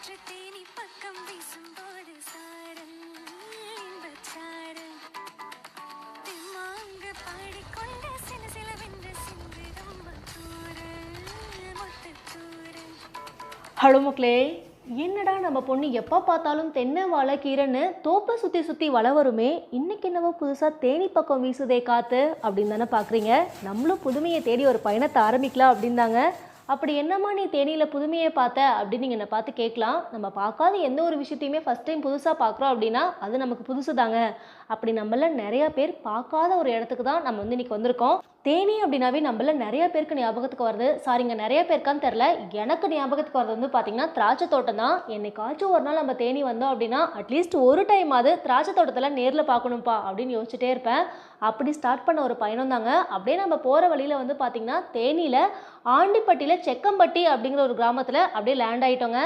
காற்று தேனி பக்கம் வீசும்போது சாரல் இன்பச்சாரல் திம்மாங்கு பாடிக்கொண்டு சில சிலவென்று சிந்து ரொம்ப தூரல் மொத்தத்தூரல். ஹலோ மக்களே, என்னடா நம்ம பொண்ணு எப்போ பார்த்தாலும் தென்னை வாழை கீரைன்னு தோப்பை சுற்றி சுற்றி வள வருமே, இன்றைக்கி என்னவோ புதுசாக தேனி பக்கம் வீசுதே காற்று அப்படின்னு தானே பார்க்குறீங்க. நம்மளும் புதுமையை தேடி ஒரு பயணத்தை ஆரம்பிக்கலாம் அப்படின்தாங்க. அப்படி என்னம்மா நீ தேனியில் புதுமையை பார்த்த அப்படின்னு நீங்கள் என்னை பார்த்து கேட்கலாம். நம்ம பார்க்காத எந்த ஒரு விஷயத்தையுமே ஃபஸ்ட் டைம் புதுசாக பார்க்குறோம் அப்படின்னா அது நமக்கு புதுசு தாங்க. அப்படி நம்மள நிறையா பேர் பார்க்காத ஒரு இடத்துக்கு தான் நம்ம வந்து இன்றைக்கி வந்திருக்கோம். தேனி அப்படின்னாவே நம்மள நிறைய பேருக்கு ஞாபகத்துக்கு வருது. சாரிங்க, நிறைய பேருக்கான்னு தெரில, எனக்கு ஞாபகத்துக்கு வரது வந்து பார்த்திங்கன்னா திராட்சை தோட்டம் தான். என்னைக்காச்சும் ஒரு நாள் நம்ம தேனி வந்தோம் அப்படின்னா அட்லீஸ்ட் ஒரு டைம் அது திராட்சை தோட்டத்தில் நேரில் பார்க்கணும்ப்பா அப்படின்னு யோசிச்சுட்டே இருப்பேன். அப்படி ஸ்டார்ட் பண்ண ஒரு பயணம் தாங்க. அப்படியே நம்ம போகிற வழியில் வந்து பார்த்திங்கன்னா தேனியில் ஆண்டிப்பட்டியில் செக்கம்பட்டி அப்படிங்கிற ஒரு கிராமத்தில் அப்படியே லேண்ட் ஆகிட்டோங்க.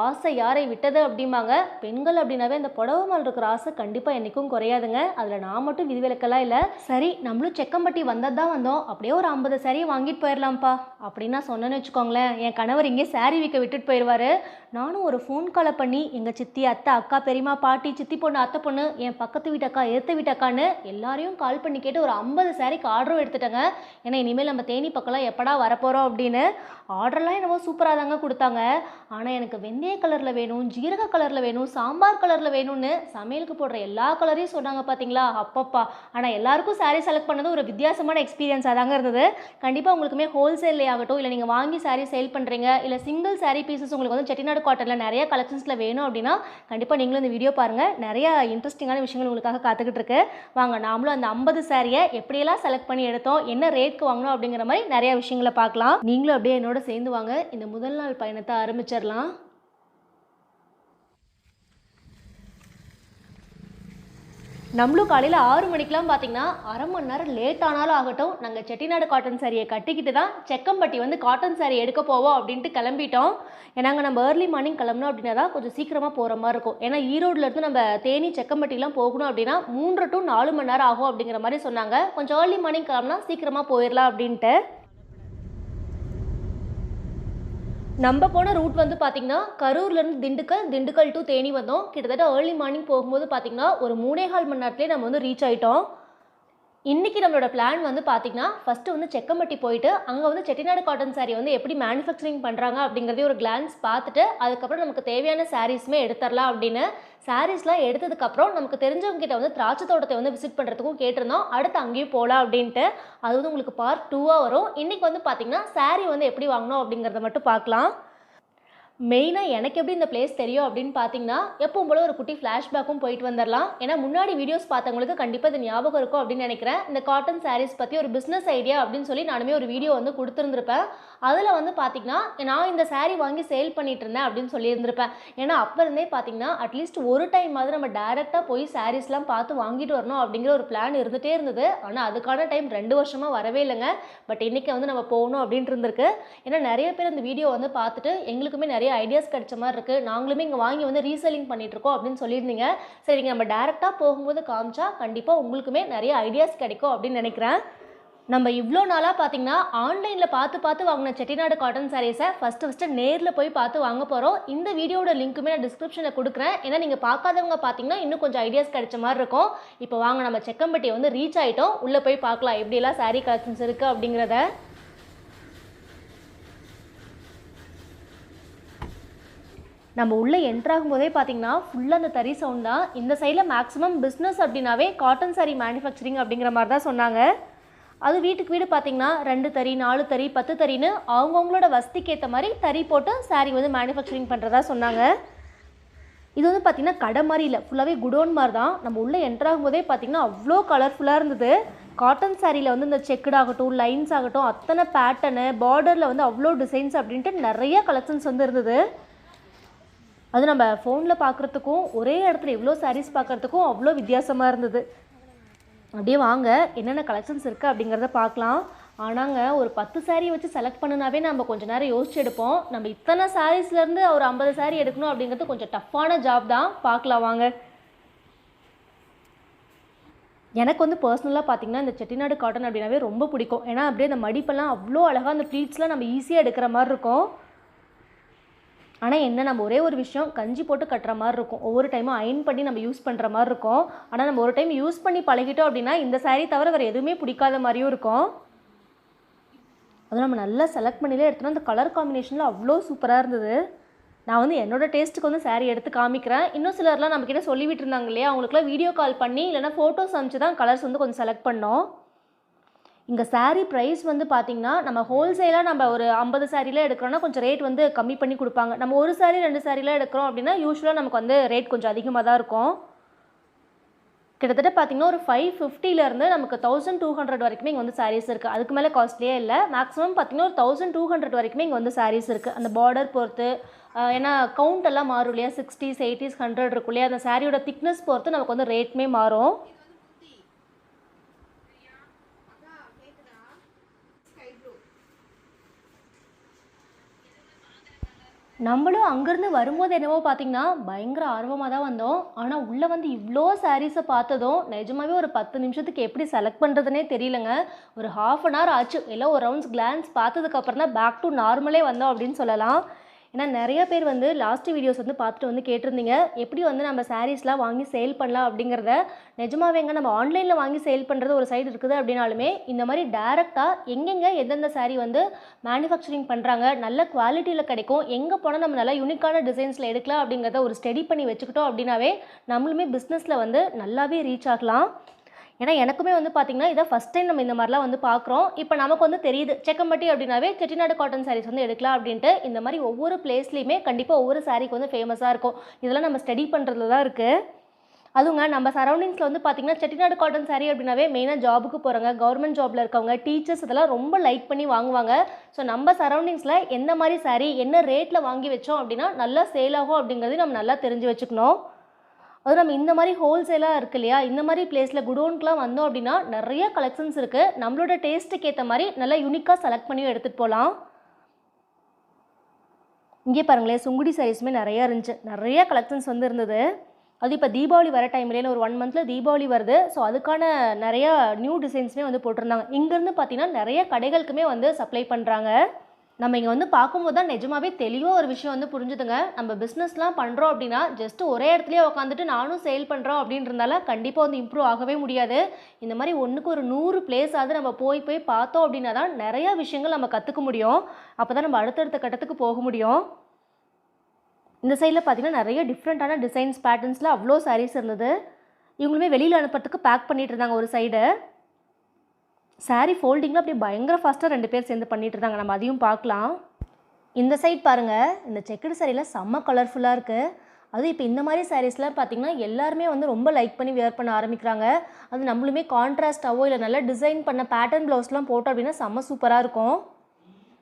ஆசை யாரை விட்டது அப்படிம்பாங்க. பெண்கள் அப்படின்னாவே அந்த புடவை மேல் இருக்கிற ஆசை கண்டிப்பாக என்றைக்கும் குறையாதுங்க. அதில் நான் மட்டும் விதிவிலக்கெல்லாம் இல்லை. சரி, நம்மளும் செக்கம்பட்டி வந்தது தான் வந்தோம், அப்படியே ஒரு 50 சாரியை வாங்கிட்டு போயிடலாம்ப்பா அப்படின்னு நான் சொன்னேன்னு வச்சுக்கோங்களேன். என் கணவர் இங்கே சாரி விற்க விட்டுட்டு போயிடுவார். நானும் ஒரு ஃபோன் காலை பண்ணி எங்கள் சித்தி, அத்தை, அக்கா, பெரியம்மா, பாட்டி, சித்தி பொண்ணு, அத்தை பொண்ணு, என் பக்கத்து வீட்டக்கா, எடுத்த வீட்டக்கான்னு எல்லாரையும் கால் பண்ணி கேட்டு ஒரு 50 சாரிக்கு ஆர்டரும் எடுத்துட்டேங்க. ஏன்னா இனிமேல் நம்ம தேனி பக்கம்லாம் எப்படா வரப்போகிறோம் அப்படின்னு. ஆர்டர்லாம் என்னவோ சூப்பராக தாங்க கொடுத்தாங்க. ஆனால் எனக்கு வெந்தய கலரில் வேணும், ஜீரக கலரில் வேணும், சாம்பார் கலரில் வேணும்னு சமையலுக்கு போடுற எல்லா கலரையும் சொன்னாங்க பார்த்தீங்களா, அப்பப்பா. ஆனால் எல்லாருக்கும் சாரீ செலக்ட் பண்ணது ஒரு வித்தியாசமான எக்ஸ்பீரியன்ஸாக தாங்க இருந்தது. கண்டிப்பாக உங்களுக்குமே ஹோல்சேல்லே ஆகட்டும், இல்லை நீங்கள் வாங்கி சாரீ சேல் பண்ணுறீங்க, இல்லை சிங்கிள் சாரீ பீசஸ் உங்களுக்கு வந்து செட்டிநாடு காட்டனில் நிறைய கலெக்ஷன்ஸில் வேணும் அப்படின்னா கண்டிப்பாக நீங்களும் இந்த வீடியோ பாருங்கள். நிறையா இன்ட்ரெஸ்டிங்கான விஷயங்கள் உங்களுக்காக காத்துக்கிட்டு இருக்கு. வாங்க நாமளும் அந்த 50 சாரியை எப்படியெல்லாம் செலக்ட் பண்ணி எடுத்தோம், என்ன ரேட்க்கு வாங்கணும் அப்படிங்கிற மாதிரி நிறையா விஷயங்களை பார்க்கலாம். நீங்களும் அப்படியே என்னோட சேர்ந்து வாங்க, இந்த முதல் நாள் பயணத்தை ஆரம்பிச்சிடலாம். நம்மளும் காலையில் 6 மணிக்கெலாம் பார்த்தீங்கன்னா அரை மணி நேரம் லேட் ஆனாலும் ஆகட்டும், நாங்கள் செட்டிநாடு காட்டன் சாரியை கட்டிக்கிட்டு தான் செக்கம்பட்டி வந்து காட்டன் சாரி எடுக்க போவோம் அப்படின்ட்டு கிளம்பிட்டோம். ஏன்னாங்க நம்ம ஏர்லி மார்னிங் கிளம்புனோம் அப்படின்னா தான் கொஞ்சம் சீக்கிரமாக போகிற மாதிரி இருக்கும். ஏன்னா ஈரோடுலேருந்து நம்ம தேனி செக்கம்பட்டிலாம் போகணும் அப்படின்னா 3 to 4 மணி நேரம் ஆகும் அப்படிங்கிற மாதிரி சொன்னாங்க. கொஞ்சம் ஏர்லி மார்னிங் கிளம்புனா சீக்கிரமாக போயிடலாம் அப்படின்ட்டு. நம்ம போன ரூட் வந்து பார்த்திங்கன்னா கரூர்லேருந்து திண்டுக்கல் டு தேனி வந்தோம். கிட்டத்தட்ட ஏர்லி மார்னிங் போகும்போது பார்த்திங்கன்னா ஒரு 3.25 மணி நேரத்துலேயே நம்ம வந்து ரீச் ஆகிட்டோம். இன்றைக்கி நம்மளோட பிளான் வந்து பார்த்திங்கன்னா ஃபஸ்ட்டு வந்து செக்கம்பட்டி போயிட்டு அங்கே வந்து செட்டிநாடு காட்டன் சாரீ வந்து எப்படி மேனுஃபேக்சரிங் பண்ணுறாங்க அப்படிங்கிறதே ஒரு கிளான்ஸ் பார்த்துட்டு அதுக்கப்புறம் நமக்கு தேவையான சாரீஸுமே எடுத்துடலாம் அப்படின்னு. சாரீஸ்லாம் எடுத்ததுக்கப்புறம் நமக்கு தெரிஞ்சவங்க கிட்ட வந்து திராட்சை தோட்டத்தை வந்து விசிட் பண்ணுறதுக்கும் கேட்டிருந்தோம். அடுத்து அங்கேயும் போகலாம் அப்படின்ட்டு. அது வந்து உங்களுக்கு பார்ட் 2ஆக வரும். இன்றைக்கி வந்து பார்த்திங்கன்னா சாரீ வந்து எப்படி வாங்கணும் அப்படிங்கிறத மட்டும் பார்க்கலாம். மெயினாக எனக்கு எப்படி இந்த பிளேஸ் தெரியும் அப்படின்னு பார்த்தீங்கன்னா எப்பவும் போல ஒரு குட்டி ஃப்ளாஷ்பேக்கும் போயிட்டு வந்துடலாம். ஏன்னா முன்னாடி வீடியோஸ் பார்த்தவங்களுக்கு கண்டிப்பாக இது ஞாபகம் இருக்கும் அப்படின்னு நினைக்கிறேன். இந்த காட்டன் சாரீஸ் பற்றி ஒரு பிஸ்னஸ் ஐடியா அப்படின்னு சொல்லி நானுமே ஒரு வீடியோ வந்து கொடுத்துருந்துருப்பேன். அதில் வந்து பார்த்திங்கன்னா நான் இந்த சாரீ வாங்கி சேல் பண்ணிட்டு இருந்தேன் அப்படின்னு சொல்லியிருந்திருப்பேன். ஏன்னா அப்போ இருந்தே பார்த்திங்கன்னா அட்லீஸ்ட் ஒரு டைம் மாதிரி நம்ம டேரெக்டாக போய் சாரீஸ்லாம் பார்த்து வாங்கிட்டு வரணும் அப்படிங்கிற ஒரு பிளான் இருந்துகிட்டே இருந்தது. ஆனால் அதுக்கான டைம் 2 வருஷமாக வரவே இல்லைங்க. பட் இன்றைக்கி வந்து நம்ம போகணும் அப்படின்ட்டு இருந்திருக்கு. ஏன்னா நிறைய பேர் இந்த வீடியோ வந்து பார்த்துட்டு எங்களுக்குமே நிறைய ஐடியாஸ் கிடைச்ச மாதிரி இருக்குது, நாங்களுமே இங்கே வாங்கி வந்து ரீசெல்லிங் பண்ணிகிட்ருக்கோம் அப்படின்னு சொல்லியிருந்தீங்க. சரி, நீங்கள் நம்ம டேரெக்டாக போகும்போது காமிச்சா கண்டிப்பாக உங்களுக்குமே நிறைய ஐடியாஸ் கிடைக்கும் அப்படின்னு நினைக்கிறேன். நம்ம இவ்வளோ நாளாக பார்த்தீங்கன்னா ஆன்லைனில் பார்த்து வாங்கின செட்டிநாடு காட்டன் சாரீஸை ஃபஸ்ட்டு நேரில் போய் பார்த்து வாங்க போகிறோம். இந்த வீடியோட லிங்க்குமே நான் டிஸ்கிரிப்ஷனில் கொடுக்குறேன். ஏன்னா நீங்கள் பார்க்காதவங்க பார்த்தீங்கன்னா இன்னும் கொஞ்சம் ஐடியாஸ் கிடைச்ச மாதிரி இருக்கும். இப்போ வாங்க நம்ம செக்கம்பட்டி வந்து ரீச் ஆகிட்டோம். உள்ளே போய் பார்க்கலாம் எப்படியெல்லாம் சாரீ கலெக்ஷன்ஸ் இருக்குது அப்படிங்கிறத. நம்ம உள்ளே என்ட்ராகும் போதே பார்த்தீங்கன்னா ஃபுல்லாக அந்த தறி சவுண்ட் தான். இந்த சைடில் மேக்ஸிமம் பிஸ்னஸ் அப்படின்னாவே காட்டன் சாரீ மேனுஃபேக்சரிங் அப்படிங்கிற மாதிரி தான் சொன்னாங்க. அது வீட்டுக்கு வீடு பார்த்திங்கன்னா 2 தறி 4 தறி 10 தறின்னு அவங்கவுங்களோட வசதிக்கு ஏற்ற மாதிரி தறி போட்டு சாரீ வந்து மேனுஃபேக்சரிங் பண்ணுறதா சொன்னாங்க. இது வந்து பார்த்திங்கன்னா கடை மாதிரி இல்லை, ஃபுல்லாகவே குடோன் மாதிரி தான். நம்ம உள்ளே என்ட்ராகும் போதே பார்த்திங்கன்னா அவ்வளோ கலர்ஃபுல்லாக இருந்தது. காட்டன் சாரியில் வந்து இந்த செக்குடு ஆகட்டும், லைன்ஸ் ஆகட்டும், அத்தனை பேட்டர்னு, பார்டரில் வந்து அவ்வளோ டிசைன்ஸ் அப்படின்ட்டு நிறைய கலெக்ஷன்ஸ் வந்து இருந்தது. அது நம்ம ஃபோனில் பார்க்குறதுக்கும் ஒரே இடத்துல எவ்வளோ சாரீஸ் பார்க்குறதுக்கும் அவ்வளோ வித்தியாசமாக இருந்தது. அப்படியே வாங்க என்னென்ன கலெக்ஷன்ஸ் இருக்குது அப்படிங்கிறத பார்க்கலாம். ஆனாங்க ஒரு 10 சாரீ வச்சு செலக்ட் பண்ணினாவே நம்ம கொஞ்சம் நேரம் யோசிச்சு எடுப்போம். நம்ம இத்தனை சாரீஸ்லேருந்து ஒரு 50 சாரீ எடுக்கணும் அப்படிங்கிறது கொஞ்சம் டஃப்பான ஜாப் தான். பார்க்கலாம் வாங்க. எனக்கு வந்து பர்சனலாக பார்த்திங்கன்னா இந்த செட்டிநாடு காட்டன் அப்படின்னாவே ரொம்ப பிடிக்கும். ஏன்னா அப்படியே அந்த மடிப்பெல்லாம் அவ்வளோ அழகாக அந்த ப்ளீட்ஸ்லாம் நம்ம ஈஸியாக எடுக்கிற மாதிரி இருக்கும். ஆனால் என்ன நம்ம ஒரே ஒரு விஷயம் கஞ்சி போட்டு கட்டுற மாதிரி இருக்கும், ஒவ்வொரு டைமும் அயன் பண்ணி நம்ம யூஸ் பண்ணுற மாதிரி இருக்கும். ஆனால் நம்ம ஒரு டைம் யூஸ் பண்ணி பழகிட்டோம் அப்படின்னா இந்த saree தவிர வேறு எதுவுமே பிடிக்காத மாதிரியும் இருக்கும். அதுவும் நம்ம நல்லா செலக்ட் பண்ணிலே எடுத்தோம்னா அந்த கலர் காம்பினேஷனில் அவ்வளோ சூப்பராக இருந்தது. நான் வந்து என்னோடய டேஸ்ட்டுக்கு வந்து saree எடுத்து காமிக்கிறேன். இன்னும் சிலர்லாம் நம்மக்கிட்ட சொல்லி விட்டுருந்தாங்க இல்லையா, அவங்களுக்குலாம் வீடியோ கால் பண்ணி இல்லைனா ஃபோட்டோஸ் அனுப்பிச்சு தான் கலர்ஸ் வந்து கொஞ்சம் செலக்ட் பண்ணோம். இங்கே saree ப்ரைஸ் வந்து பார்த்திங்கன்னா நம்ம ஹோல்சேலாக நம்ம ஒரு 50 சாரீலாம் எடுக்கிறோன்னா கொஞ்சம் ரேட் வந்து கம்மி பண்ணி கொடுப்பாங்க. நம்ம ஒரு saree 2 சாரீலாம் எடுக்கிறோம் அப்படின்னா யூஸ்வலாக நமக்கு வந்து ரேட் கொஞ்சம் அதிகமாக தான் இருக்கும். கிட்டத்தட்ட பார்த்திங்கன்னா ஒரு 550லேருந்து நமக்கு 1200 வரைக்குமே இங்கே வந்து சாரீஸ் இருக்குது. அதுக்கு மேலே காஸ்ட்லியே இல்லை. மேக்ஸிமம் பார்த்திங்கன்னா ஒரு 1200 வரைக்குமே இங்கே வந்து சாரீஸ் இருக்குது. அந்த பார்டர் பொறுத்து ஏன்னா கவுண்ட் எல்லாம் மாறும் இல்லையா, 60s 80s 100 இருக்கும் இல்லையா, அந்த சாரியோட திக்னஸ் பொறுத்து நமக்கு வந்து ரேட்டுமே மாறும். நம்மளும் அங்கேருந்து வரும்போது என்னவோ பார்த்திங்கன்னா பயங்கர ஆர்வமாக தான் வந்தோம். ஆனால் உள்ளே வந்து இவ்வளோ சாரீஸை பார்த்ததும் நிஜமாவே ஒரு 10 நிமிஷத்துக்கு எப்படி செலக்ட் பண்ணுறதுனே தெரியலங்க. ஒரு ½ அன் ஹவர் ஆச்சு. எல்லாம் ஒரு ரவுண்ட்ஸ் கிளான்ஸ் பார்த்ததுக்கப்புறம் தான் பேக் டு நார்மலே வந்தோம் அப்படின்னு சொல்லலாம். ஏன்னா நிறைய பேர் வந்து லாஸ்ட் வீடியோஸ் வந்து பார்த்துட்டு வந்து கேட்டிருந்தீங்க, எப்படி வந்து நம்ம சாரீஸ்லாம் வாங்கி சேல் பண்ணலாம் அப்படிங்கிறத. நிஜமாவேங்க நம்ம ஆன்லைனில் வாங்கி சேல் பண்ணுறது ஒரு சைடு இருக்குது அப்படின்னாலுமே இந்த மாதிரி டேரெக்டாக எங்கெங்கே எந்தெந்த சாரீ வந்து மேனுஃபேக்சரிங் பண்ணுறாங்க, நல்ல குவாலிட்டியில் கிடைக்கும், எங்கே போனால் நம்ம நல்லா யூனிக்கான டிசைன்ஸில் எடுக்கலாம் அப்படிங்கிறத ஒரு ஸ்டடி பண்ணி வச்சுக்கிட்டோம் அப்படின்னாவே நம்மளுமே பிஸ்னஸில் வந்து நல்லாவே ரீச் ஆகலாம். ஏன்னா எனக்குமே வந்து பார்த்திங்கன்னா இதான் ஃபஸ்ட் டைம் நம்ம இந்த மாதிரிலாம் வந்து பார்க்குறோம். இப்போ நமக்கு வந்து தெரியுது செக்கம்பட்டி அப்படின்னாவே செட்டிநாடு காட்டன் சாரீஸ் வந்து எடுக்கலாம் அப்படின்ட்டு. இந்த மாதிரி ஒவ்வொரு பிளேஸ்லையுமே கண்டிப்பாக ஒவ்வொரு சாரீக்கு வந்து ஃபேமஸாக இருக்கும். இதெல்லாம் நம்ம ஸ்டடி பண்ணுறதுல தான் இருக்குது. அதுவுங்க நம்ம சரௌண்டிங்ஸில் வந்து பார்த்திங்கன்னா செட்டிநாடு காட்டன் சாரீ அப்படின்னாவே மெயினாக ஜாபுக்கு போகிறவங்க, கவர்மெண்ட் ஜாபில் இருக்கவங்க, டீச்சர்ஸ் இதெல்லாம் ரொம்ப லைக் பண்ணி வாங்குவாங்க. ஸோ நம்ம சரௌண்டிங்ஸில் எந்த மாதிரி சாரீ என்ன ரேட்டில் வாங்கி வச்சோம் அப்படின்னா நல்லா சேல் ஆகும் அப்படிங்கிறதையும் நம்ம நல்லா தெரிஞ்சு வச்சுக்கணும். அதுவும் நம்ம இந்த மாதிரி ஹோல்சேலாக இருக்குது இல்லையா, இந்த மாதிரி பிளேஸில் குடோனுக்குலாம் வந்தோம் அப்படின்னா நிறைய கலெக்ஷன்ஸ் இருக்குது. நம்மளோட டேஸ்ட்டுக்கு ஏற்ற மாதிரி நல்லா யூனிக்காக செலக்ட் பண்ணியும் எடுத்துகிட்டு போகலாம். இங்கே பாருங்களேன், சுங்குடி சாரீஸுமே நிறையா இருந்துச்சு. நிறைய கலெக்ஷன்ஸ் வந்து இருந்தது. அது இப்போ தீபாவளி வர டைம்லேயே ஒரு 1 மந்தில் தீபாவளி வருது. ஸோ அதுக்கான நிறையா நியூ டிசைன்ஸுமே வந்து போட்டிருந்தாங்க. இங்கேருந்து பார்த்தீங்கன்னா நிறைய கடைகளுக்குமே வந்து சப்ளை பண்ணுறாங்க. நம்ம இங்கே வந்து பார்க்கும்போது தான் நிஜமாவே தெளிவாக ஒரு விஷயம் வந்து புரிஞ்சுதுங்க. நம்ம பிஸ்னஸ்லாம் பண்ணுறோம் அப்படின்னா ஜஸ்ட் ஒரே இடத்துலையே உட்காந்துட்டு நானும் சேல் பண்ணுறோம் அப்படின்றதால கண்டிப்பாக வந்து இம்ப்ரூவ் ஆகவே முடியாது. இந்த மாதிரி ஒன்றுக்கு ஒரு 100 பிளேஸாவது நம்ம போய் பார்த்தோம் அப்படின்னா தான் நிறையா விஷயங்கள் நம்ம கற்றுக்க முடியும். அப்போ தான் நம்ம அடுத்தடுத்த கட்டத்துக்கு போக முடியும். இந்த சைடில் பார்த்தீங்கன்னா நிறைய டிஃப்ரெண்ட்டான டிசைன்ஸ் பேட்டர்ன்ஸில் அவ்வளோ சாரீஸ் இருந்தது. இவங்களுமே வெளியில் அனுப்புறதுக்கு பேக் பண்ணிட்டு இருந்தாங்க ஒரு சைடு. சாரீ ஃபோல்டிங்கில் அப்படியே பயங்கர ஃபாஸ்ட்டாக 2 பேர் சேர்ந்து பண்ணிட்டு இருந்தாங்க. நம்ம அதையும் பார்க்கலாம். இந்த சைட் பாருங்கள், இந்த செக்குடு சாரியில் செம்ம கலர்ஃபுல்லாக இருக்குது. அதுவும் இப்போ இந்த மாதிரி சாரீஸ்லாம் பார்த்திங்கன்னா எல்லாருமே வந்து ரொம்ப லைக் பண்ணி வியர் பண்ண ஆரம்பிக்கிறாங்க. அது நம்மளுமே கான்ட்ராஸ்ட்டாவோ இல்லை நல்லா டிசைன் பண்ண பேட்டர்ன் ப்ளவுஸ்லாம் போட்டோம் அப்படின்னா செம்ம சூப்பராக இருக்கும்.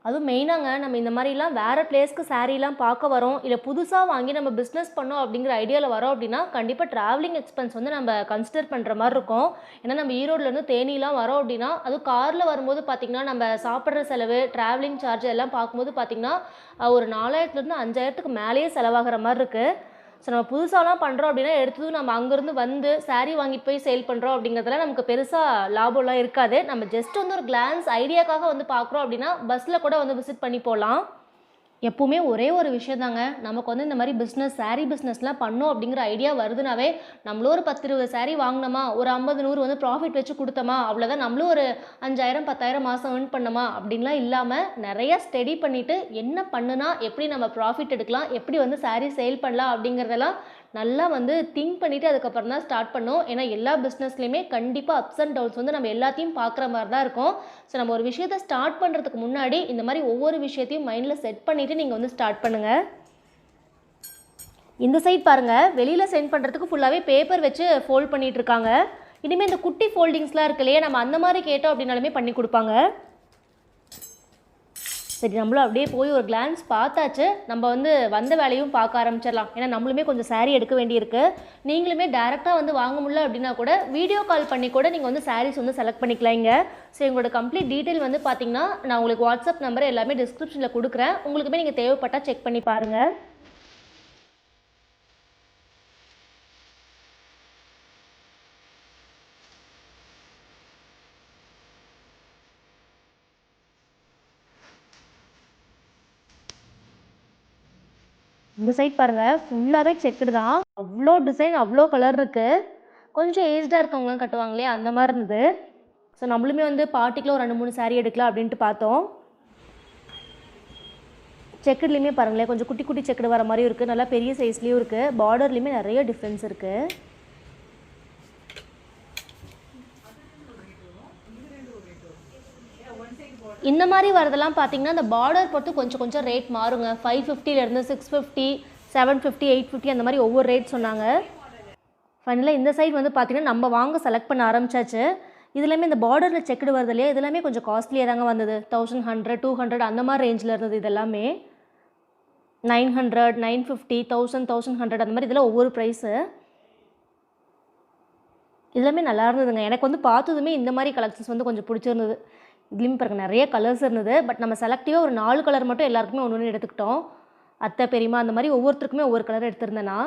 அதுவும் மெயினாங்க நம்ம இந்த மாதிரிலாம் வேறு பிளேஸ்க்கு சாரீலாம் பார்க்க வரோம், இல்லை புதுசாக வாங்கி நம்ம பிஸ்னஸ் பண்ணோம் அப்படிங்கிற ஐடியாவில் வரோம் அப்படின்னா கண்டிப்பாக ட்ராவலிங் எக்ஸ்பென்ஸ் வந்து நம்ம கன்சிடர் பண்ணுற மாதிரி இருக்கும். ஏன்னா நம்ம ஈரோட்லேருந்து தேனிலாம் வரோம் அப்படின்னா அதுவும் காரில் வரும்போது பார்த்திங்கன்னா நம்ம சாப்பிட்ற செலவு, ட்ராவலிங் சார்ஜ் எல்லாம் பார்க்கும்போது பார்த்திங்கன்னா ஒரு 4000லேருந்து 5000க்கு மேலேயே செலவாகிற மாதிரி இருக்குது. ஸோ நம்ம புதுசாலாம் பண்ணுறோம் அப்படின்னா எடுத்ததும் நம்ம அங்கேருந்து வந்து சாரீ வாங்கிட்டு போய் சேல் பண்ணுறோம் அப்படிங்கிறதுல நமக்கு பெருசாக லாபம்லாம் இருக்காது. நம்ம ஜஸ்ட் வந்து ஒரு கிளான்ஸ் ஐடியாக்காக வந்து பார்க்குறோம் அப்படின்னா பஸ்ஸில் கூட வந்து விசிட் பண்ணி போகலாம். எப்போவுமே ஒரே ஒரு விஷயம் தாங்க, நமக்கு வந்து இந்த மாதிரி பிஸ்னஸ் சாரீ பிஸ்னஸ்லாம் பண்ணோம் அப்படிங்கிற ஐடியா வருதுனாவே நம்மளும் ஒரு 10-20 சாரீ வாங்கினோமா, ஒரு 50-100 வந்து ப்ராஃபிட் வச்சு கொடுத்தோமா, அவ்வளோதான். நம்மளும் ஒரு 5000-10,000 மாதம் ஏர்ன் பண்ணோமா அப்படின்லாம் இல்லாமல் நிறையா ஸ்டடி பண்ணிவிட்டு என்ன பண்ணுனா எப்படி நம்ம ப்ராஃபிட் எடுக்கலாம், எப்படி வந்து சாரீ சேல் பண்ணலாம் அப்படிங்கிறதெல்லாம் நல்லா வந்து திங்க் பண்ணிவிட்டு அதுக்கப்புறம் தான் ஸ்டார்ட் பண்ணோம். ஏன்னா எல்லா பிஸ்னஸ்லையுமே கண்டிப்பாக அப்ஸ் அண்ட் டவுன்ஸ் வந்து நம்ம எல்லாத்தையும் பார்க்குற மாதிரி தான் இருக்கும். ஸோ நம்ம ஒரு விஷயத்தை ஸ்டார்ட் பண்ணுறதுக்கு முன்னாடி இந்த மாதிரி ஒவ்வொரு விஷயத்தையும் மைண்டில் செட் பண்ணிவிட்டு நீங்கள் வந்து ஸ்டார்ட் பண்ணுங்கள். இந்த சைட் பாருங்கள், வெளியில் சென்ட் பண்ணுறதுக்கு ஃபுல்லாகவே பேப்பர் வச்சு ஃபோல்ட் பண்ணிகிட்டு இருக்காங்க. இனிமேல் இந்த குட்டி ஃபோல்டிங்ஸ்லாம் இருக்கு இல்லையா, நம்ம அந்த மாதிரி கேட்டோம் அப்படின்னாலுமே பண்ணி கொடுப்பாங்க. சரி, நம்மளும் அப்படியே போய் ஒரு கிளான்ஸ் பார்த்தாச்சு. நம்ம வந்து வந்த வேலையும் பார்க்க ஆரம்பிச்சிடலாம். ஏன்னா நம்மளுமே கொஞ்சம் சாரீ எடுக்க வேண்டியிருக்கு. நீங்களுமே டேரெக்டாக வந்து வாங்க முடியல அப்படின்னா கூட வீடியோ கால் பண்ணி கூட நீங்கள் வந்து சாரீஸ் வந்து செலக்ட் பண்ணிக்கலாங்க. ஸோ எங்களோட கம்ப்ளீட் டீட்டெயில் வந்து பார்த்தீங்கன்னா நான் உங்களுக்கு வாட்ஸ்அப் நம்பர் எல்லாமே டிஸ்கிரிப்ஷனில் கொடுக்குறேன். உங்களுக்குமே நீங்கள் தேவைப்பட்டால் செக் பண்ணி பாருங்கள். இந்த சைட் பாருங்கள் ஃபுல்லாகவே செக்குடு தான். அவ்வளோ டிசைன் அவ்வளோ கலர் இருக்குது. கொஞ்சம் ஏஜ்டாக இருக்கவங்களாம் கட்டுவாங்க இல்லையா அந்த மாதிரி இருந்தது. ஸோ நம்மளுமே வந்து பார்ட்டிக்குள்ள ஒரு 2-3 saree எடுக்கலாம் அப்படின்ட்டு பார்த்தோம். செக்குடுலேயுமே பாருங்களேன் கொஞ்சம் குட்டி குட்டி செக்குடு வர மாதிரியும் இருக்குது, நல்லா பெரிய சைஸ்லேயும் இருக்குது. பார்டர்லேயுமே நிறைய டிஃப்ரென்ஸ் இருக்குது. இந்த மாதிரி வரதெல்லாம் பார்த்தீங்கன்னா இந்த பார்டர் பொறுத்து கொஞ்சம் கொஞ்சம் ரேட் மாறுங்க. 550லேருந்து 650, 750, 850 அந்த மாதிரி ஒவ்வொரு ரேட் சொன்னாங்க. ஃபைனலாக இந்த சைட் வந்து பார்த்திங்கன்னா நம்ம வாங்க செலக்ட் பண்ண ஆரம்பிச்சாச்சு. இதுலேயுமே இந்த பார்டரில் செக்குடு வருது இல்லையா, இதெல்லாமே கொஞ்சம் காஸ்ட்லியாக தாங்க வந்தது. 1100, 200 அந்த மாதிரி ரேஞ்சில் இருந்தது. இதெல்லாமே 900, 950, 1000, 1100 அந்த மாதிரி இதெல்லாம் ஒவ்வொரு ப்ரைஸு. இதெல்லாமே நல்லா இருந்ததுங்க. எனக்கு வந்து பார்த்ததுமே இந்த மாதிரி கலெக்ஷன்ஸ் வந்து கொஞ்சம் பிடிச்சிருந்தது. இதுலேயும் பாருங்க நிறைய கலர்ஸ் இருந்தது. பட் நம்ம செலக்டிவாக ஒரு 4 கலர் மட்டும் எல்லாருக்குமே ஒன்று ஒன்று எடுத்துக்கிட்டோம். அத்தை பெரியம்மா அந்த மாதிரி ஒவ்வொருத்தருக்குமே ஒவ்வொரு கலர் எடுத்திருந்தேன்னா.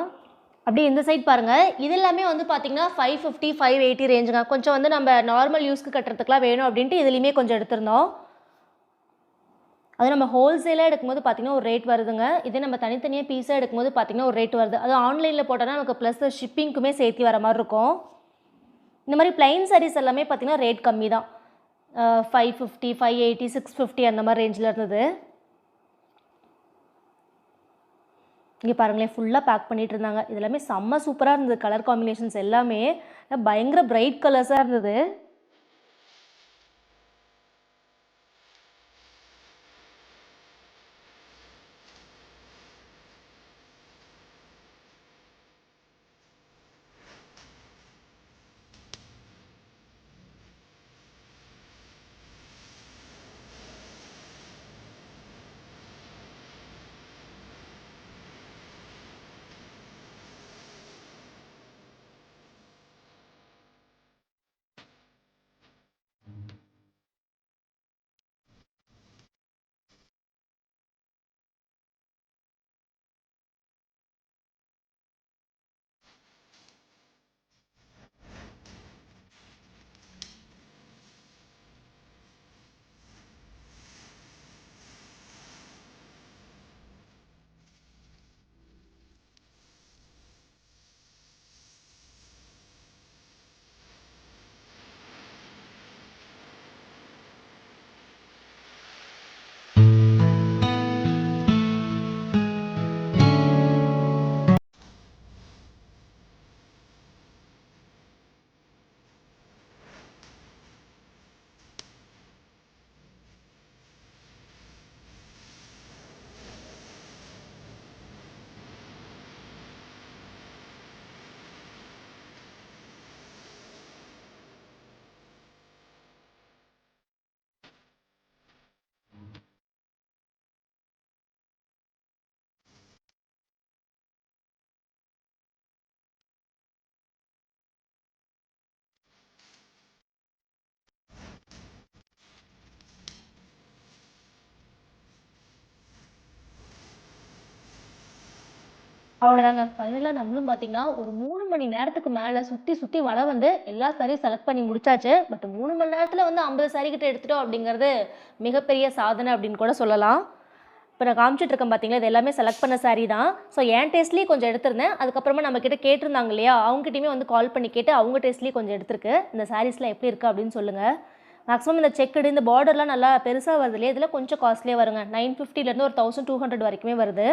அப்படியே இந்த சைட் பாருங்கள், இது எல்லாமே வந்து பார்த்திங்கன்னா 550, 580 ரேஞ்சுங்க. கொஞ்சம் வந்து நம்ம நார்மல் யூஸ்க்கு கட்டுறதுக்குலாம் வேணும் அப்படின்ட்டு இதுலேயுமே கொஞ்சம் எடுத்திருந்தோம். அது நம்ம ஹோல்சேலாக எடுக்கும்போது பார்த்திங்கன்னா ஒரு ரேட் வருதுங்க. இதே நம்ம தனித்தனியாக பீஸாக எடுக்கும்போது பார்த்திங்கன்னா ஒரு ரேட் வருது. அது ஆன்லைனில் போட்டோன்னா நமக்கு ப்ளஸ் ஷிப்பிங்க்குமே சேர்த்து வர மாதிரி இருக்கும். இந்த மாதிரி ப்ளைன் சாரீஸ் எல்லாமே பார்த்திங்கன்னா ரேட் கம்மி தான். 550, 580, 650 அந்த மாதிரி ரேஞ்சில் இருந்தது. இங்கே பாருங்களேன் ஃபுல்லாக பேக் பண்ணிகிட்டு இருந்தாங்க. இது எல்லாமே செம்ம சூப்பராக இருந்தது. கலர் காம்பினேஷன்ஸ் எல்லாமே பயங்கர பிரைட் கலர்ஸாக இருந்தது. அவ்வளோதாங்க. ஃபைனலாக நம்மளும் பார்த்தீங்கன்னா ஒரு 3 மணி நேரத்துக்கு மேலே சுற்றி சுற்றி வலை வந்து எல்லா சாரியும் செலக்ட் பண்ணி முடிச்சாச்சு. பட் 3 மணி நேரத்தில் வந்து 50 சாரி கிட்ட எடுத்துட்டோம் அப்படிங்கிறது மிகப்பெரிய சாதனை அப்படின்னு கூட சொல்லலாம். இப்போ நான் காமிச்சிட்டு இருக்கேன் பார்த்தீங்களா, இது எல்லாமே செலக்ட் பண்ண சாரி தான். ஸோ என் டேஸ்ட்லேயே கொஞ்சம் எடுத்திருந்தேன். அதுக்கப்புறமா நம்மக்கிட்ட கேட்டிருந்தாங்க இல்லையா, அவங்ககிட்டயுமே வந்து கால் பண்ணி கேட்டு அவங்க டேஸ்ட்லேயே கொஞ்சம் எடுத்திருக்கு. இந்த சாரீஸ்லாம் எப்படி இருக்குது அப்படின்னு சொல்லுங்கள். மேக்ஸிமம் இந்த செக்குடு இந்த பார்டர்லாம் நல்லா பெருசாக வருது இல்லையா, இதில் கொஞ்சம் காஸ்ட்லியாக வருங்க. 950லேருந்து ஒரு 1200 வரைக்குமே வருது.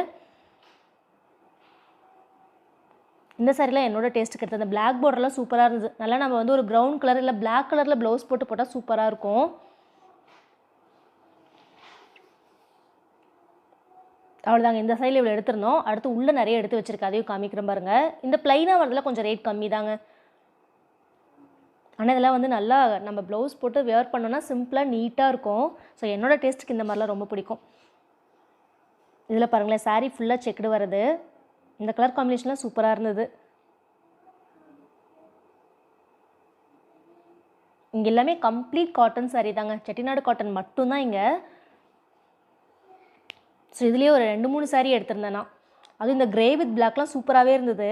இந்த சாரிலாம் என்னோட டேஸ்ட்டுக்கு எடுத்தது. அந்த பிளாக் பார்டர்லாம் சூப்பராக இருந்தது. நல்லா நம்ம வந்து ஒரு ப்ரௌன் கலர் இல்லை பிளாக் கலரில் ப்ளவுஸ் போட்டால் சூப்பராக இருக்கும். அவ்வளோதாங்க. இந்த சைடில் இவ்வளோ எடுத்திருந்தோம். அடுத்து உள்ளே நிறைய எடுத்து வச்சிருக்கேன், அதையும் காமிக்கிறேன் பாருங்கள். இந்த ப்ளைனாக வரதுல கொஞ்சம் ரேட் கம்மி தாங்க. ஆனால் இதெல்லாம் வந்து நல்லா நம்ம ப்ளவுஸ் போட்டு வேர் பண்ணோன்னா சிம்பிளாக நீட்டாக இருக்கும். ஸோ என்னோடய டேஸ்ட்டுக்கு இந்த மாதிரிலாம் ரொம்ப பிடிக்கும். இதில் பாருங்களேன் சாரீ ஃபுல்லாக செக்குடு வருது. இந்த கலர் காம்பினேஷன்லாம் சூப்பராக இருந்தது. இங்கே எல்லாமே கம்ப்ளீட் காட்டன் சாரீ தாங்க. செட்டிநாடு காட்டன் மட்டும்தான் இங்கே. ஸோ இதுலேயே ஒரு 2-3 சாரீ எடுத்திருந்தேன் நான். அதுவும் இந்த கிரே வித் பிளாக்லாம் சூப்பராகவே இருந்தது.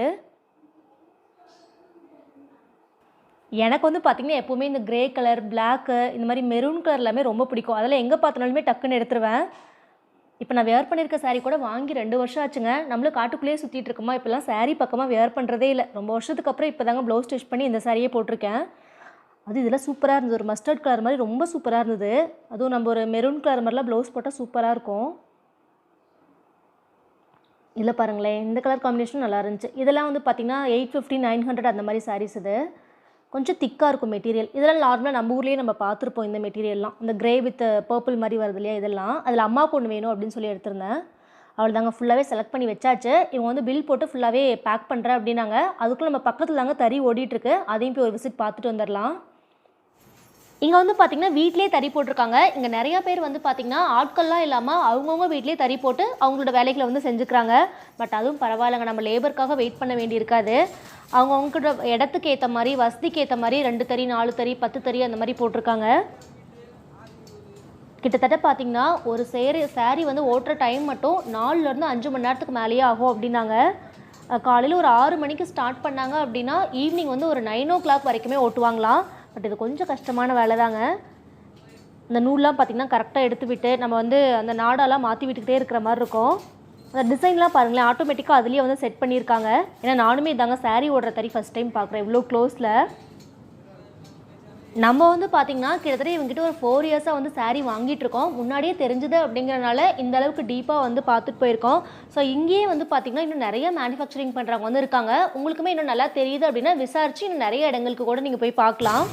எனக்கு வந்து பார்த்திங்கன்னா எப்போவுமே இந்த கிரே கலர் பிளாக்கு இந்த மாதிரி மெரூன் கலர் எல்லாமே ரொம்ப பிடிக்கும். அதெல்லாம் எங்கே பார்த்தினாலுமே டக்குன்னு எடுத்துருவேன். இப்போ நான் வேர் பண்ணியிருக்க saree கூட வாங்கி 2 வருஷம் ஆச்சுங்க. நம்மளும் காட்டுக்குள்ளேயே சுற்றிட்டு இருக்கோமா, இப்போலாம் saree பக்கமாக வேர் பண்ணுறதே இல்லை. ரொம்ப வருஷத்துக்கு அப்புறம் இப்போ தாங்க ப்ளவுஸ் ஸ்டிச் பண்ணி இந்த சாரியே போட்டிருக்கேன். அது இதெல்லாம் சூப்பராக இருந்தது. ஒரு மஸ்டர்ட் கலர் மாதிரி ரொம்ப சூப்பராக இருந்தது. அதுவும் நம்ம ஒரு மெரூன் கலர் மாதிரிலாம் ப்ளவுஸ் போட்டால் சூப்பராக இருக்கும். இதில் பாருங்களேன், இந்த கலர் காம்பினேஷனும் நல்லா இருந்துச்சு. இதெல்லாம் வந்து பார்த்திங்கன்னா 850 900 அந்த மாதிரி சாரீஸ். இது கொஞ்சம் திக்காக இருக்கும் மெட்டீரியல். இதெல்லாம் நார்மலாக நம்ம ஊர்லேயே நம்ம பார்த்துருப்போம். இந்த மெட்டீரியல்லாம் இந்த கிரே வித் பர்பிள் மாதிரி வருது இல்லையா, இதெல்லாம் அதில் அம்மாவுக்கு ஒன்று வேணும் அப்படின்னு சொல்லி எடுத்திருந்தேன். அவள் தாங்க ஃபுல்லாகவே செலக்ட் பண்ணி வச்சாச்சு. இவங்க வந்து பில் போட்டு ஃபுல்லாகவே பேக் பண்ணுறேன் அப்படின்னாங்க. அதுக்குள்ளே நம்ம பக்கத்தில் தாங்க தறி ஓடிட்டுருக்கு. அதையும் போய் ஒரு விசிட் பார்த்துட்டு வந்துடலாம். இங்கே வந்து பார்த்திங்கன்னா வீட்டிலே தறி போட்டிருக்காங்க. இங்கே நிறையா பேர் வந்து பார்த்திங்கன்னா ஆட்கள்லாம் இல்லாமல் அவங்கவுங்க வீட்டிலே தறி போட்டு அவங்களோட வேலைகளை வந்து செஞ்சுக்கிறாங்க. பட் அதுவும் பரவாயில்லைங்க, நம்ம லேபருக்காக வெயிட் பண்ண வேண்டி இருக்காது. அவங்கவுங்களோட இடத்துக்கு ஏற்ற மாதிரி வசதிக்கு ஏற்ற மாதிரி 2 தறி 4 தறி 10 தறி அந்த மாதிரி போட்டிருக்காங்க. கிட்டத்தட்ட பார்த்திங்கன்னா ஒரு சாரீ வந்து ஓட்டுற டைம் மட்டும் 4லேருந்து 5 மணி நேரத்துக்கு மேலேயே ஆகும் அப்படின்னாங்க. காலையில் ஒரு 6 மணிக்கு ஸ்டார்ட் பண்ணாங்க அப்படின்னா ஈவினிங் வந்து ஒரு 9 o'clock வரைக்குமே ஓட்டுவாங்களாம். பட் இது கொஞ்சம் கஷ்டமான வேலை தாங்க. இந்த நூல்லாம் பார்த்திங்கன்னா கரெக்டாக எடுத்து விட்டு நம்ம வந்து அந்த நாடாலாம் மாற்றி விட்டுக்கிட்டே இருக்கிற மாதிரி இருக்கும். அந்த டிசைன்லாம் பாருங்களேன், ஆட்டோமேட்டிக்காக அதுலேயே வந்து செட் பண்ணியிருக்காங்க. ஏன்னா நானுமே இதாங்க சாரீ ஓடுற தறி ஃபஸ்ட் டைம் பார்க்குறேன் இவ்வளோ க்ளோஸில். நம்ம வந்து பார்த்திங்கன்னா கிட்டத்தட்ட இவங்ககிட்ட ஒரு 4 இயர்ஸாக வந்து சாரீ வாங்கிட்டு இருக்கோம். முன்னாடியே தெரிஞ்சது அப்படிங்கிறனால இந்த அளவுக்கு டீப்பாக வந்து பார்த்துட்டு போயிருக்கோம். ஸோ இங்கேயே வந்து பார்த்திங்கன்னா இன்னும் நிறைய மேனுஃபேக்சரிங் பண்ணுறவங்க வந்து இருக்காங்க. உங்களுக்குமே இன்னும் நல்லா தெரியுது அப்படின்னா விசாரித்து இன்னும் நிறைய இடங்களுக்கு கூட நீங்கள் போய் பார்க்கலாம்.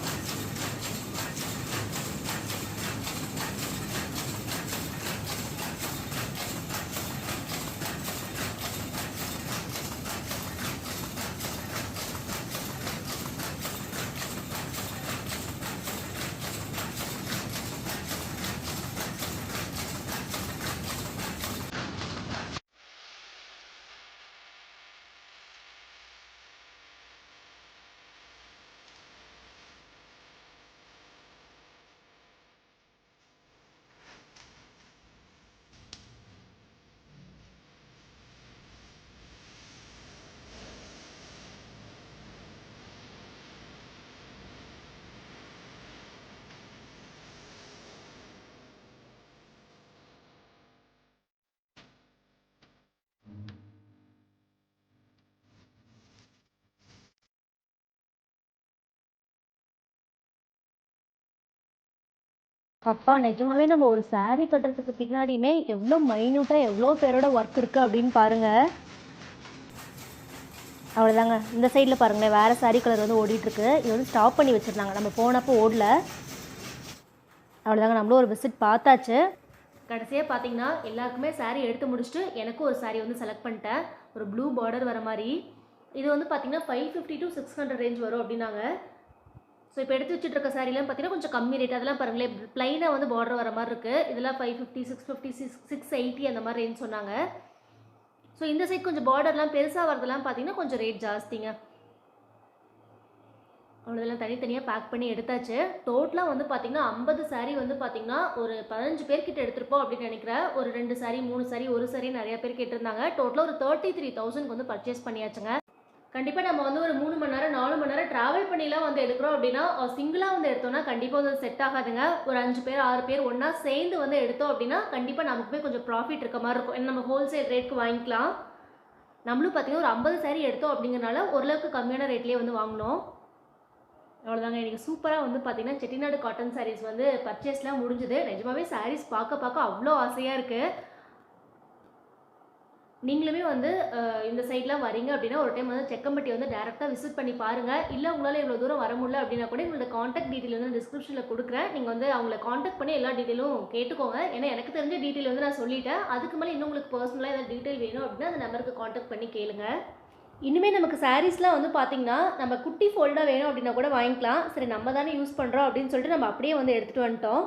அப்பா நிஜமாவே நம்ம ஒரு சாரீ கட்டுறதுக்கு பின்னாடியுமே எவ்வளோ மைன்யூட்டாக எவ்வளோ பேரோட ஒர்க் இருக்குது அப்படின்னு பாருங்கள். அவ்வளோதாங்க. இந்த சைடில் பாருங்களேன், வேறு சாரீ கலர் வந்து ஓடிட்டுருக்கு. இது வந்து ஸ்டாப் பண்ணி வச்சுருந்தாங்க, நம்ம போனப்போ ஓடல. அவ்வளோதாங்க, நம்மளும் ஒரு விசிட் பார்த்தாச்சு. கடைசியாக பார்த்தீங்கன்னா எல்லாருக்குமே சாரீ எடுத்து முடிச்சுட்டு எனக்கும் ஒரு சாரீ வந்து செலக்ட் பண்ணிட்டேன். ஒரு ப்ளூ பார்டர் வர மாதிரி. இது வந்து பார்த்திங்கன்னா 550 to 600 ரேஞ்ச் வரும் அப்படின்னாங்க. ஸோ இப்போ எடுத்து வச்சுட்டு இருக்க சாரீலாம் பார்த்தீங்கன்னா கொஞ்சம் கம்மி ரேட். அதெல்லாம் பாருங்களேன், ப்ளைனாக வந்து பார்டர் வர மாதிரி இருக்குது. இதெல்லாம் 550 650 680 அந்த மாதிரி ரேஞ்ச் சொன்னாங்க. ஸோ இந்த சைட் கொஞ்சம் பார்டர்லாம் பெருசாக வரதெல்லாம் பார்த்தீங்கன்னா கொஞ்சம் ரேட் ஜாஸ்திங்க. அவ்வளோதெல்லாம் தனித்தனியாக பேக் பண்ணி எடுத்தாச்சு. டோட்டலாக வந்து பார்த்திங்கன்னா 50 சாரீ வந்து பார்த்திங்கன்னா ஒரு 15 பேர்கிட்ட எடுத்துருப்போம் அப்படின்னு நினைக்கிறேன். ஒரு 2 சாரீ 3 சாரீ ஒரு சாரீ நிறைய பேர் கேட்டிருந்தாங்க. டோட்டலாக ஒரு 33,000 வந்து பர்ச்சேஸ் பண்ணியாச்சுங்க. கண்டிப்பாக நம்ம வந்து ஒரு 3 மணி நேரம் 4 மணி நேரம் ட்ராவல் பண்ணிலாம் வந்து எடுக்கிறோம் அப்படின்னா சிங்கிளாக வந்து எடுத்தோம்னா கண்டிப்பாக வந்து செட் ஆகாதுங்க. ஒரு 5 பேர் 6 பேர் ஒன்றா சேர்ந்து வந்து எடுத்தோம் அப்படின்னா கண்டிப்பாக நமக்குமே கொஞ்சம் ப்ராஃபிட் இருக்க மாதிரி இருக்கும். ஏன்னா நம்ம ஹோல்சேல் ரேட்டுக்கு வாங்கிக்கலாம். நம்மளும் பார்த்திங்கன்னா ஒரு 50 சாரீ எடுத்தோம் அப்படிங்கிறனால ஓரளவுக்கு கம்மியான ரேட்லேயே வந்து வாங்கினோம். அவ்வளோதாங்க. எனக்கு சூப்பராக வந்து பார்த்திங்கன்னா செட்டிநாடு காட்டன் சாரீஸ் வந்து பர்ச்சேஸ்லாம் முடிஞ்சுது. நிஜமாவே சாரீஸ் பார்க்க அவ்வளோ ஆசையாக இருக்குது. நீங்களுமே வந்து இந்த சைட்லாம் வரீங்க அப்படின்னா ஒரு டைம் வந்து செக்கம்பட்டி வந்து டேரெக்டாக விசிட் பண்ணி பாருங்கள். இல்லை உங்களால் இவ்வளோ தூரம் வர முடியல அப்படின்னா கூட எங்களோட காண்டாக்ட் டீட்டெயில் வந்து டிஸ்கிரிப்ஷனில் கொடுக்குறேன். நீங்கள் வந்து அவங்கள காண்டாக்ட் பண்ணி எல்லா டீட்டெயிலும் கேட்டுக்கோங்க. ஏன்னா எனக்கு தெரிஞ்ச டீட்டெயில் வந்து நான் சொல்லிட்டேன். அதுக்கு மேலே இன்னும் உங்களுக்கு பர்சனலாக ஏதாவது டீட்டெயில் வேணும் அப்படின்னா அந்த நம்பருக்கு காண்டாக்ட் பண்ணி கேளுங்க. இனிமேல் நமக்கு சாரீஸ்லாம் வந்து பார்த்திங்கன்னா நம்ம குட்டி ஃபோல்டாக வேணும் அப்படின்னா கூட வாங்கிக்கலாம். சரி நம்ம தானே யூஸ் பண்ணுறோம் அப்படின்னு சொல்லிட்டு நம்ம அப்படியே வந்து எடுத்துகிட்டு வந்துட்டோம்.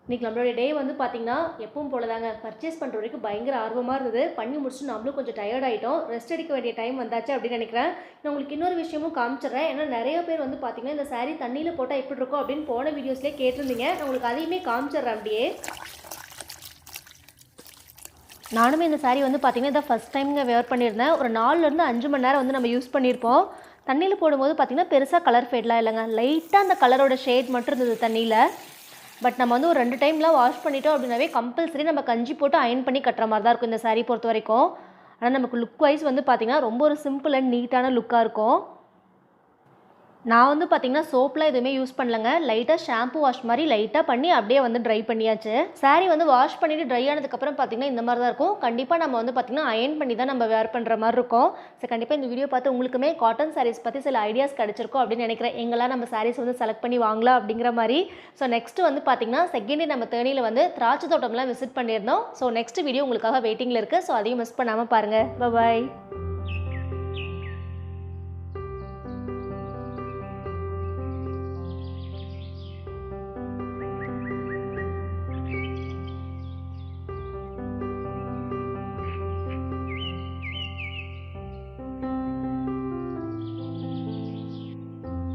இன்றைக்கி நம்மளுடைய டே வந்து பார்த்திங்கன்னா எப்பவும் போல தாங்க, பர்ச்சேஸ் பண்ணுற வரைக்கும் பயங்கர ஆர்வமாக இருந்தது. பண்ணி முடிச்சுட்டு நம்மளும் கொஞ்சம் டயர்ட் ஆகிட்டோம். ரெஸ்ட் எடுக்க வேண்டிய டைம் வந்தாச்சு அப்படின்னு நினைக்கிறேன். நான் உங்களுக்கு இன்னொரு விஷயமும் காமிச்சிட்றேன். ஏன்னா நிறைய பேர் வந்து பார்த்திங்கன்னா இந்த சாரீ தண்ணியில் போட்டால் எப்படி இருக்கும் அப்படின்னு போன வீடியோஸ்லேயே கேட்டிருந்தீங்க. நான் உங்களுக்கு அதையுமே காமிச்சிட்றேன் அப்படியே. நானுமே இந்த சாரீ வந்து பார்த்திங்கன்னா இதை ஃபஸ்ட் டைம்ங்க வேர் பண்ணியிருந்தேன். ஒரு 4லேருந்து 5 மணி நேரம் வந்து நம்ம யூஸ் பண்ணியிருப்போம். தண்ணியில் போடும்போது பார்த்திங்கன்னா பெருசாக கலர் ஃபேட்லாம் இல்லைங்க, லைட்டாக அந்த கலரோட ஷேட் மட்டும் இருந்தது தண்ணியில். பட் நம்ம வந்து ஒரு 2 டைம்லாம் வாஷ் பண்ணிட்டோம் அப்படின்னாவே கம்பல்சரி நம்ம கஞ்சி போட்டு அயன் பண்ணி கட்டுற மாதிரி தான் இருக்கும் இந்த saree பொறுத்த வரைக்கும். ஆனால் நமக்கு லுக் வைஸ் வந்து பார்த்திங்கன்னா ரொம்ப ஒரு சிம்பிள் அண்ட் நீட்டான லுக்காக இருக்கும். நான் வந்து பார்த்திங்கன்னா சோப்லாம் எதுவுமே யூஸ் பண்ணலங்க. லைட்டாக ஷாம்பு வாஷ் மாதிரி லைட்டாக பண்ணி அப்படியே வந்து ட்ரை பண்ணியாச்சு. saree வந்து வாஷ் பண்ணிவிட்டு ட்ரை ஆனதுக்கப்புறம் பார்த்திங்கன்னா இந்த மாதிரி தான் இருக்கும். கண்டிப்பாக நம்ம வந்து பார்த்திங்கன்னா அயன் பண்ணி தான் நம்ம வேர் பண்ணுற மாதிரி இருக்கும். ஸோ கண்டிப்பாக இந்த வீடியோ பார்த்து உங்களுக்குமே காட்டன் சாரீஸ் பற்றி சில ஐடியாஸ் கிடச்சிருக்கும் அப்படின்னு நினைக்கிறேன். எங்கெல்லாம் நம்ம சாரீஸ் வந்து செலக்ட் பண்ணி வாங்கலாம் அப்படிங்கிற மாதிரி. ஸோ நெக்ஸ்ட்டு வந்து பார்த்திங்கன்னா செகண்ட் டே நம்ம தேனியில் வந்து திராட்சை தோட்டம்லாம் விசிட் பண்ணியிருந்தோம். ஸோ நெக்ஸ்ட் வீடியோ உங்களுக்காக வெயிட்டிங்கில் இருக்குது. ஸோ அதையும் மிஸ் பண்ணாமல் பாருங்கள். பாய்.